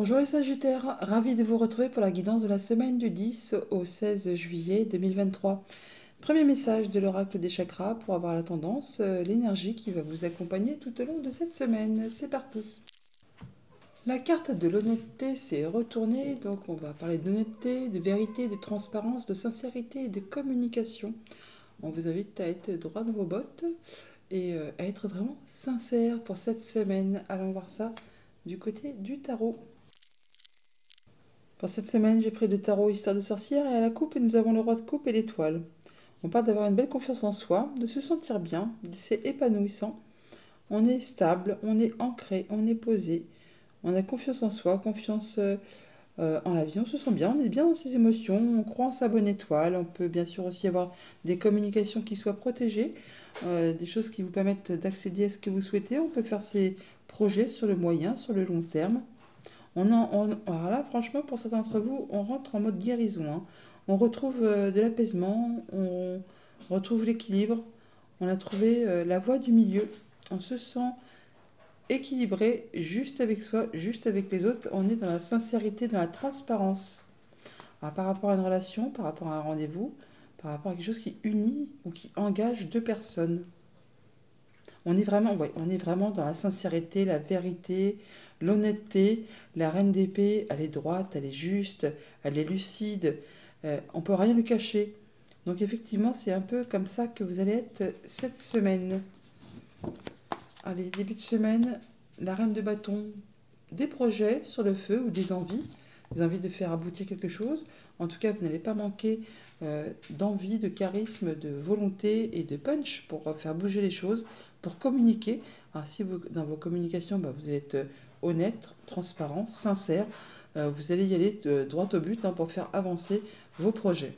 Bonjour les Sagittaires, ravi de vous retrouver pour la guidance de la semaine du 10 au 16 juillet 2023. Premier message de l'oracle des chakras pour avoir la tendance, l'énergie qui va vous accompagner tout au long de cette semaine. C'est parti. La carte de l'honnêteté s'est retournée, donc on va parler d'honnêteté, de vérité, de transparence, de sincérité et de communication. On vous invite à être droit dans vos bottes et à être vraiment sincère pour cette semaine. Allons voir ça du côté du tarot. Pour cette semaine, j'ai pris le tarot Histoire de sorcière et à la coupe, nous avons le roi de coupe et l'étoile. On parle d'avoir une belle confiance en soi, de se sentir bien, c'est épanouissant. On est stable, on est ancré, on est posé. On a confiance en soi, confiance en la vie, on se sent bien, on est bien dans ses émotions, on croit en sa bonne étoile. On peut bien sûr aussi avoir des communications qui soient protégées, des choses qui vous permettent d'accéder à ce que vous souhaitez. On peut faire ses projets sur le moyen, sur le long terme. Alors là, franchement, pour certains d'entre vous, on rentre en mode guérison, hein. On retrouve de l'apaisement, on retrouve l'équilibre, on a trouvé la voie du milieu. On se sent équilibré, juste avec soi, juste avec les autres. On est dans la sincérité, dans la transparence. Alors, par rapport à une relation, par rapport à un rendez-vous, par rapport à quelque chose qui unit ou qui engage deux personnes. On est vraiment dans la sincérité, la vérité, l'honnêteté. La reine d'épée, elle est droite, elle est juste, elle est lucide. On peut rien lui cacher. Donc effectivement, c'est un peu comme ça que vous allez être cette semaine. Allez, début de semaine, la reine de bâton, des projets sur le feu ou des envies de faire aboutir quelque chose. En tout cas, vous n'allez pas manquer d'envie, de charisme, de volonté et de punch pour faire bouger les choses, pour communiquer. Alors, si vous, dans vos communications, vous allez être honnête, transparent, sincère, vous allez y aller de droit au but, hein, pour faire avancer vos projets.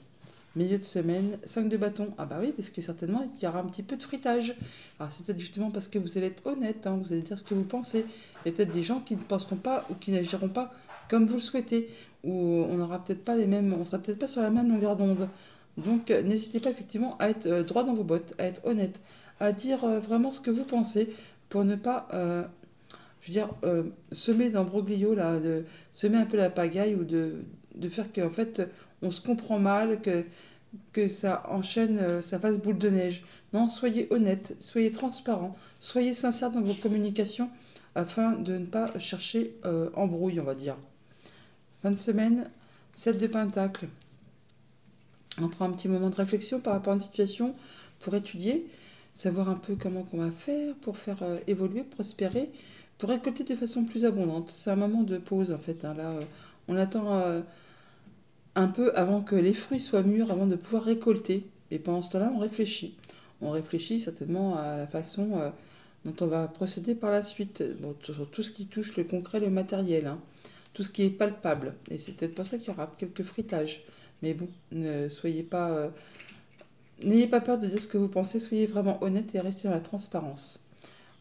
Milieu de semaine, 5 de bâton. Ah bah oui, parce que certainement, il y aura un petit peu de fritage. Alors c'est peut-être justement parce que vous allez être honnête, hein, vous allez dire ce que vous pensez. Il y a peut-être des gens qui ne penseront pas ou qui n'agiront pas comme vous le souhaitez. Ou on n'aura peut-être pas les mêmes, on sera peut-être pas sur la même longueur d'onde. Donc n'hésitez pas effectivement à être droit dans vos bottes, à être honnête, à dire vraiment ce que vous pensez pour ne pas, je veux dire, semer d'embroglio, là, de semer un peu la pagaille ou de faire qu'en fait on se comprend mal, que ça enchaîne, ça fasse boule de neige. Non, soyez honnête, soyez transparent, soyez sincère dans vos communications afin de ne pas chercher embrouille, on va dire. Fin de semaine, 7 de Pentacle. On prend un petit moment de réflexion par rapport à une situation pour étudier, savoir un peu comment on va faire pour faire évoluer, prospérer, pour récolter de façon plus abondante. C'est un moment de pause en fait, hein. Là, on attend un peu avant que les fruits soient mûrs, avant de pouvoir récolter. Et pendant ce temps-là, on réfléchit. On réfléchit certainement à la façon dont on va procéder par la suite. Bon, sur tout ce qui touche le concret, le matériel, hein. Tout ce qui est palpable. Et c'est peut-être pour ça qu'il y aura quelques fritages. Mais bon, ne soyez pas, n'ayez pas peur de dire ce que vous pensez, soyez vraiment honnête et restez dans la transparence.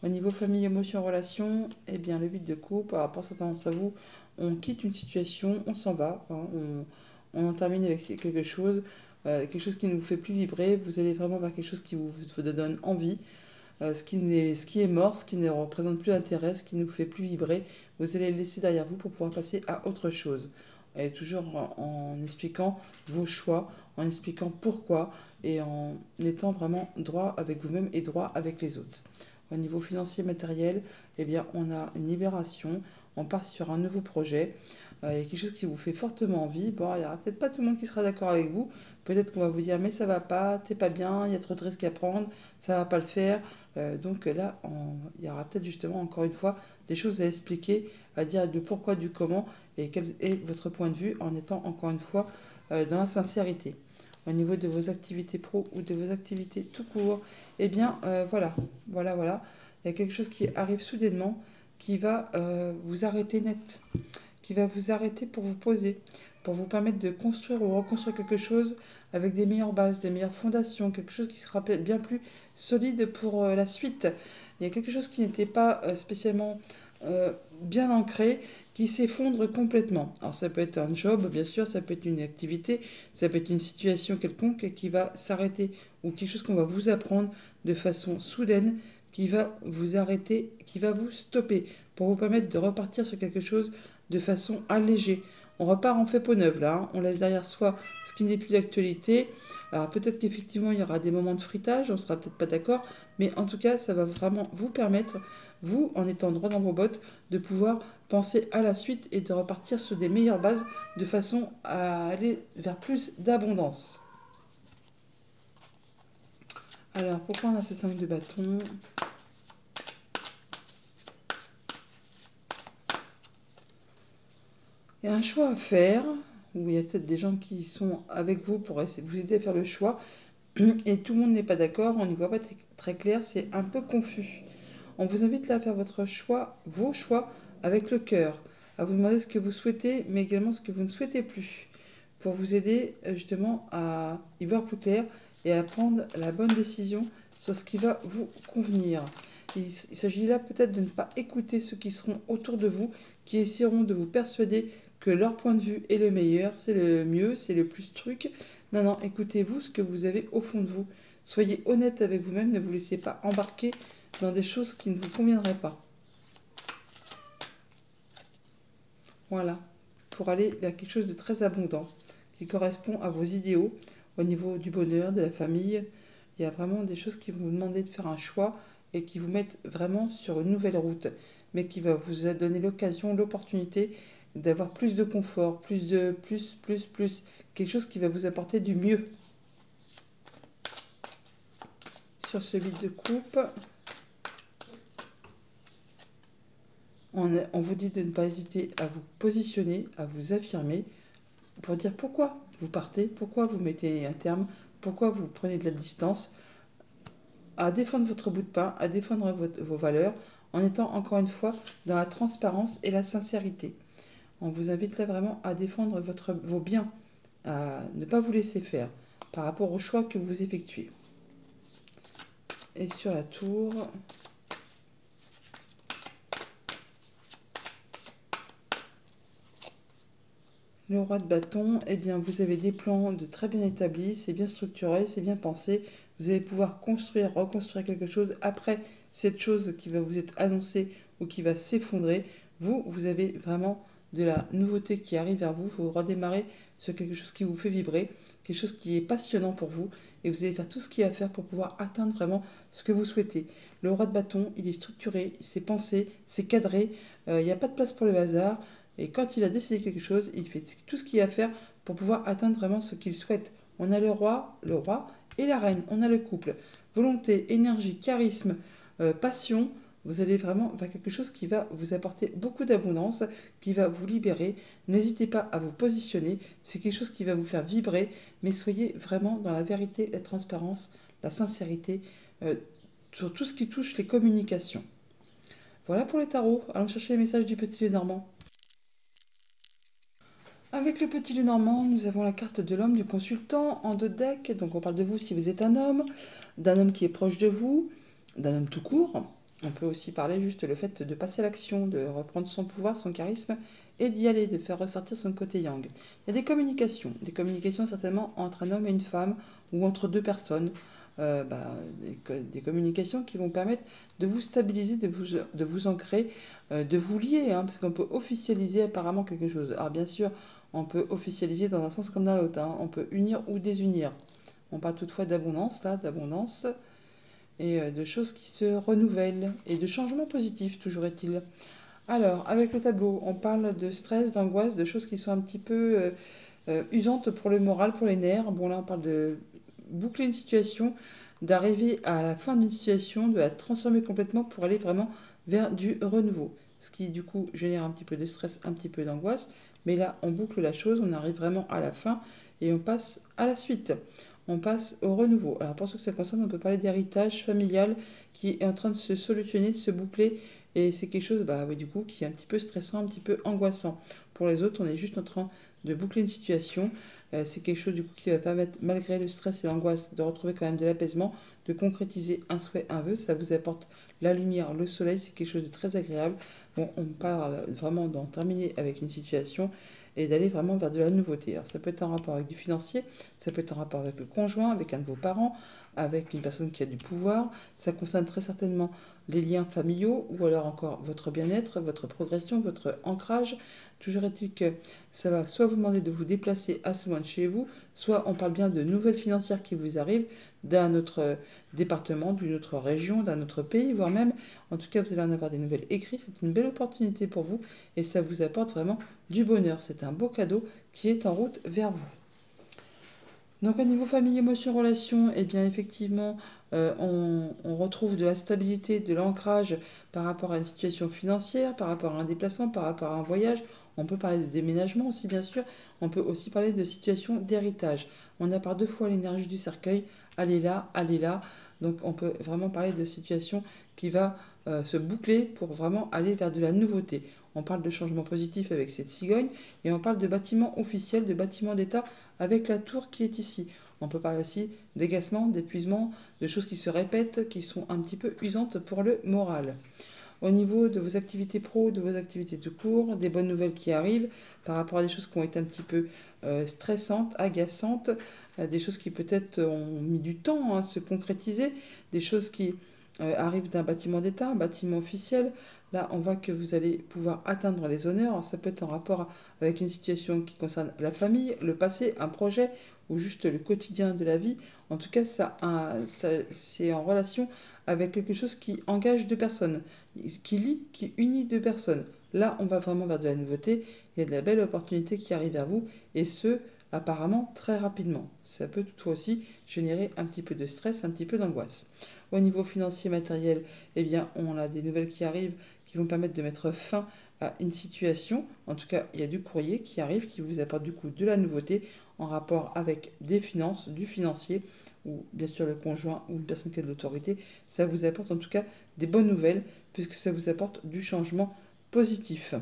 Au niveau famille, émotion, relation, eh bien le 8 de coupe, par rapport à certains d'entre vous, on quitte une situation, on s'en va, hein, on en termine avec quelque chose qui ne vous fait plus vibrer, vous allez vraiment vers quelque chose qui vous donne envie, ce qui est mort, ce qui ne représente plus d'intérêt, ce qui ne vous fait plus vibrer, vous allez le laisser derrière vous pour pouvoir passer à autre chose. Et toujours en expliquant vos choix, en expliquant pourquoi et en étant vraiment droit avec vous-même et droit avec les autres. Au niveau financier matériel, eh bien, on a une libération, on part sur un nouveau projet. Il y a quelque chose qui vous fait fortement envie. Bon, il n'y aura peut-être pas tout le monde qui sera d'accord avec vous. Peut-être qu'on va vous dire, mais ça va pas, t'es pas bien, il y a trop de risques à prendre, ça va pas le faire. Donc là, il y aura peut-être justement, encore une fois, des choses à expliquer, à dire du pourquoi, du comment, et quel est votre point de vue en étant, encore une fois, dans la sincérité. Au niveau de vos activités pro ou de vos activités tout court, eh bien, voilà. Il y a quelque chose qui arrive soudainement, qui va vous arrêter net, qui va vous arrêter pour vous poser, pour vous permettre de construire ou reconstruire quelque chose avec des meilleures bases, des meilleures fondations, quelque chose qui sera bien plus solide pour la suite. Il y a quelque chose qui n'était pas spécialement bien ancré, qui s'effondre complètement. Alors ça peut être un job, bien sûr, ça peut être une activité, ça peut être une situation quelconque qui va s'arrêter, ou quelque chose qu'on va vous apprendre de façon soudaine, qui va vous arrêter, qui va vous stopper, pour vous permettre de repartir sur quelque chose de façon allégée. On repart en fait peau neuve là, hein. On laisse derrière soi ce qui n'est plus d'actualité. Alors peut-être qu'effectivement il y aura des moments de fritage, on sera peut-être pas d'accord, mais en tout cas ça va vraiment vous permettre, vous en étant droit dans vos bottes, de pouvoir penser à la suite et de repartir sur des meilleures bases de façon à aller vers plus d'abondance. Alors pourquoi on a ce 5 de bâton? Il y a un choix à faire, où il y a peut-être des gens qui sont avec vous pour essayer de vous aider à faire le choix, et tout le monde n'est pas d'accord, on n'y voit pas très clair, c'est un peu confus. On vous invite là à faire votre choix, vos choix, avec le cœur, à vous demander ce que vous souhaitez, mais également ce que vous ne souhaitez plus, pour vous aider justement à y voir plus clair et à prendre la bonne décision sur ce qui va vous convenir. Il s'agit là peut-être de ne pas écouter ceux qui seront autour de vous, qui essaieront de vous persuader que leur point de vue est le meilleur, c'est le mieux, c'est le plus truc. Non, non, écoutez-vous ce que vous avez au fond de vous. Soyez honnête avec vous-même, ne vous laissez pas embarquer dans des choses qui ne vous conviendraient pas. Voilà, pour aller vers quelque chose de très abondant, qui correspond à vos idéaux, au niveau du bonheur, de la famille. Il y a vraiment des choses qui vont vous demander de faire un choix et qui vous mettent vraiment sur une nouvelle route, mais qui va vous donner l'occasion, l'opportunité d'avoir plus de confort, plus, quelque chose qui va vous apporter du mieux. Sur ce 8 de coupe, on vous dit de ne pas hésiter à vous positionner, à vous affirmer, pour dire pourquoi vous partez, pourquoi vous mettez un terme, pourquoi vous prenez de la distance, à défendre votre bout de pain, à défendre vos valeurs, en étant encore une fois dans la transparence et la sincérité. On vous invite là vraiment à défendre vos biens, à ne pas vous laisser faire par rapport au choix que vous effectuez. Et sur la tour, le roi de bâton, eh bien vous avez des plans de très bien établis, c'est bien structuré, c'est bien pensé. Vous allez pouvoir construire, reconstruire quelque chose après cette chose qui va vous être annoncée ou qui va s'effondrer. Vous avez vraiment de la nouveauté qui arrive vers vous. Vous redémarrez sur quelque chose qui vous fait vibrer, quelque chose qui est passionnant pour vous. Et vous allez faire tout ce qu'il y a à faire pour pouvoir atteindre vraiment ce que vous souhaitez. Le roi de bâton, il est structuré, c'est pensé, c'est cadré. Il n'y a pas de place pour le hasard. Et quand il a décidé quelque chose, il fait tout ce qu'il y a à faire pour pouvoir atteindre vraiment ce qu'il souhaite. On a le roi et la reine. On a le couple. Volonté, énergie, charisme, passion. Vous allez vraiment vers quelque chose qui va vous apporter beaucoup d'abondance, qui va vous libérer. N'hésitez pas à vous positionner. C'est quelque chose qui va vous faire vibrer. Mais soyez vraiment dans la vérité, la transparence, la sincérité, sur tout ce qui touche les communications. Voilà pour les tarots. Allons chercher les messages du petit Lenormand. Avec le petit Lenormand, nous avons la carte de l'homme, du consultant en 2 decks. Donc on parle de vous si vous êtes un homme, d'un homme qui est proche de vous, d'un homme tout court. On peut aussi parler juste le fait de passer à l'action, de reprendre son pouvoir, son charisme et d'y aller, de faire ressortir son côté yang. Il y a des communications certainement entre un homme et une femme ou entre 2 personnes. Des communications qui vont permettre de vous stabiliser, de vous ancrer, de vous lier, hein, parce qu'on peut officialiser apparemment quelque chose. Alors bien sûr, on peut officialiser dans un sens comme dans l'autre, hein. On peut unir ou désunir. On parle toutefois d'abondance, là, d'abondance et de choses qui se renouvellent et de changements positifs, toujours est-il. Alors, avec le tableau, on parle de stress, d'angoisse, de choses qui sont un petit peu usantes pour le moral, pour les nerfs. Bon, là, on parle de boucler une situation, d'arriver à la fin d'une situation, de la transformer complètement pour aller vraiment vers du renouveau. Ce qui, du coup, génère un petit peu de stress, un petit peu d'angoisse. Mais là, on boucle la chose, on arrive vraiment à la fin et on passe à la suite. On passe au renouveau. Alors, pour ce que ça concerne, on peut parler d'héritage familial qui est en train de se solutionner, de se boucler. Et c'est quelque chose, du coup, qui est un petit peu stressant, un petit peu angoissant. Pour les autres, on est juste en train de boucler une situation. C'est quelque chose, du coup, qui va permettre, malgré le stress et l'angoisse, de retrouver quand même de l'apaisement, de concrétiser un souhait, un vœu. Ça vous apporte la lumière, le soleil, c'est quelque chose de très agréable. Bon, on parle vraiment d'en terminer avec une situation et d'aller vraiment vers de la nouveauté. Alors, ça peut être en rapport avec du financier, ça peut être en rapport avec le conjoint, avec un de vos parents, avec une personne qui a du pouvoir. Ça concerne très certainement les liens familiaux ou alors encore votre bien-être, votre progression, votre ancrage. Toujours est-il que ça va soit vous demander de vous déplacer assez loin de chez vous, soit on parle bien de nouvelles financières qui vous arrivent d'un autre département, d'une autre région, d'un autre pays, voire même, en tout cas, vous allez en avoir des nouvelles écrites. C'est une belle opportunité pour vous et ça vous apporte vraiment du bonheur. C'est un beau cadeau qui est en route vers vous. Donc au niveau famille, émotion, relation, eh bien effectivement, on retrouve de la stabilité, de l'ancrage par rapport à une situation financière, par rapport à un déplacement, par rapport à un voyage. On peut parler de déménagement aussi, bien sûr. On peut aussi parler de situation d'héritage. On a par deux fois l'énergie du cercueil. Allez là, allez là. Donc on peut vraiment parler de situation qui va se boucler pour vraiment aller vers de la nouveauté. On parle de changement positif avec cette cigogne et on parle de bâtiment officiel, de bâtiment d'État avec la tour qui est ici. On peut parler aussi d'agacement, d'épuisement, de choses qui se répètent, qui sont un petit peu usantes pour le moral. Au niveau de vos activités pro, de vos activités de cours, des bonnes nouvelles qui arrivent par rapport à des choses qui ont été un petit peu stressantes, agaçantes, des choses qui peut-être ont mis du temps à se concrétiser, des choses qui arrivent d'un bâtiment d'État, un bâtiment officiel. Là, on voit que vous allez pouvoir atteindre les honneurs. Ça peut être en rapport avec une situation qui concerne la famille, le passé, un projet ou juste le quotidien de la vie. En tout cas, c'est en relation avec quelque chose qui engage deux personnes, qui lie, qui unit deux personnes. Là, on va vraiment vers de la nouveauté. Il y a de la belle opportunité qui arrive vers vous et ce, apparemment très rapidement. Ça peut toutefois aussi générer un petit peu de stress, un petit peu d'angoisse. Au niveau financier matériel, eh bien, on a des nouvelles qui arrivent qui vont permettre de mettre fin à une situation. En tout cas, il y a du courrier qui arrive, qui vous apporte du coup de la nouveauté en rapport avec des finances, du financier, ou bien sûr le conjoint ou une personne qui a de l'autorité. Ça vous apporte en tout cas des bonnes nouvelles, puisque ça vous apporte du changement positif.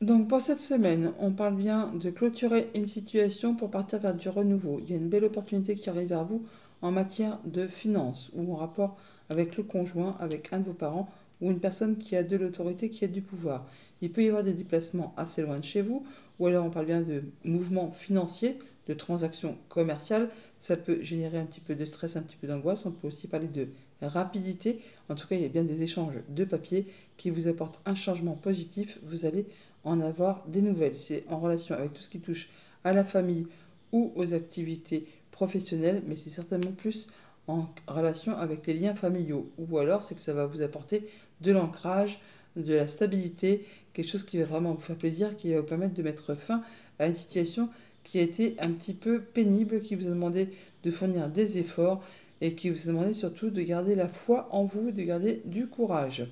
Donc pour cette semaine, on parle bien de clôturer une situation pour partir vers du renouveau. Il y a une belle opportunité qui arrive vers vous en matière de finances ou en rapport avec le conjoint, avec un de vos parents ou une personne qui a de l'autorité, qui a du pouvoir. Il peut y avoir des déplacements assez loin de chez vous, ou alors on parle bien de mouvements financiers, de transactions commerciales. Ça peut générer un petit peu de stress, un petit peu d'angoisse. On peut aussi parler de rapidité. En tout cas, il y a bien des échanges de papier qui vous apportent un changement positif. Vous allez en avoir des nouvelles. C'est en relation avec tout ce qui touche à la famille ou aux activités professionnelles, mais c'est certainement plus en relation avec les liens familiaux. Ou alors, c'est que ça va vous apporter de l'ancrage, de la stabilité, quelque chose qui va vraiment vous faire plaisir, qui va vous permettre de mettre fin à une situation qui a été un petit peu pénible, qui vous a demandé de fournir des efforts et qui vous a demandé surtout de garder la foi en vous, de garder du courage.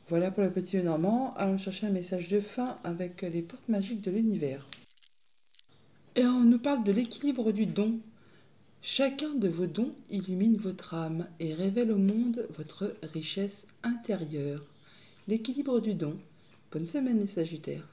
Voilà pour le petit Lenormand. Allons chercher un message de fin avec les portes magiques de l'univers. Et on nous parle de l'équilibre du don. Chacun de vos dons illumine votre âme et révèle au monde votre richesse intérieure. L'équilibre du don. Bonne semaine les Sagittaires.